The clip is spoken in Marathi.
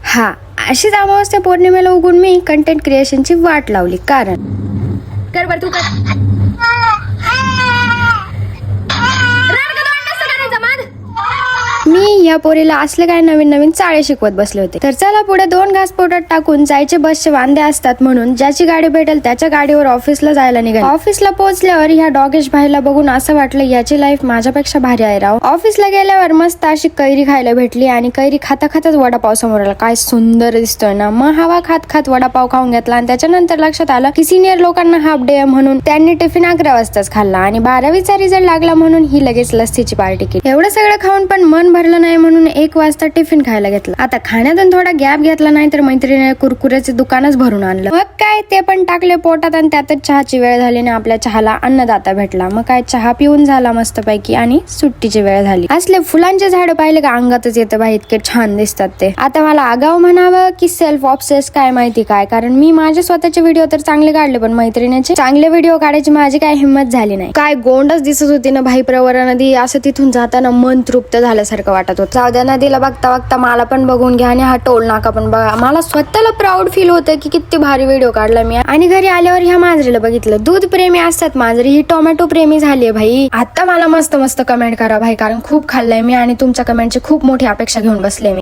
हा, अशीच अमावस्या पौर्णिमेला उगून मी कंटेंट क्रिएशनची वाट लावली. कारण कर बर तू कर. मी या पोरीला असले काय नवीन नवीन चाळे शिकवत बसले होते. तर चला पुढे 2 घास पोटात टाकून जायचे बसचे वांदे असतात, म्हणून ज्याची गाडी भेटेल त्याच्या गाडीवर ऑफिसला जायला निघाले. ऑफिसला पोहोचल्यावर ह्या डॉगेश भाईला बघून असं वाटलं याची लाईफ माझ्यापेक्षा भारी आहे राव. ऑफिसला गेल्यावर मस्त अशी कैरी खायला भेटली आणि कैरी खाता खातच वडापाव समोर आला. काय सुंदर दिसतोय ना. मग हवा खात खात वडापाव खाऊन घेतला आणि त्याच्यानंतर लक्षात आलं की सिनियर लोकांना हाफ डे म्हणून त्यांनी टिफिन 11 वाजताच खाल्ला आणि 12वीचा रिझल्ट लागला म्हणून ही लगेच लस्सीची पार्टी केली. एवढं सगळं खाऊन पण मन भरलं नाही म्हणून 1 वाजता टिफिन खायला घेतला. आता खाण्यातून थोडा गॅप घेतला नाही तर मैत्रिणीने कुरकुऱ्याचे दुकानच भरून आणलं. मग काय ते पण टाकले पोटात आणि त्यातच चहाची वेळ झाली आणि आपल्या चहाला अन्नदाता भेटला. मग काय चहा पिऊन झाला मस्तपैकी आणि सुट्टीची वेळ झाली. असले फुलांचे झाड पाहिले का अंगातच येतं बाई, इतके छान दिसतात ते. आता मला आगाव म्हणावं की सेल्फ ऑब्सेस काय माहिती काय, कारण मी माझे स्वतःचे व्हिडिओ तर चांगले काढले पण मैत्रिणीचे चांगले व्हिडिओ काढायची माझी काय हिंमत झाली नाही. काय गोंडच दिसत होती ना भाई. प्रवरा नदी असं तिथून जाताना मन तृप्त झाल्यासारखं वाटत होतं. जाऊद्या नदीला बघता बघता मला पण बघून घ्या आणि हा टोल नाका पण बघा. मला स्वतःला प्राऊड फील होतं की किती भारी व्हिडिओ काढला मी. आणि घरी आल्यावर ह्या मांजरीला बघितलं. दूध प्रेमी असतात मांजरी, ही टोमॅटो प्रेमी झालीये भाई. आता मला मस्त मस्त कमेंट करा भाई, कारण खूप खाल्लंय मी आणि तुमच्या कमेंटची खूप मोठी अपेक्षा घेऊन बसले मी.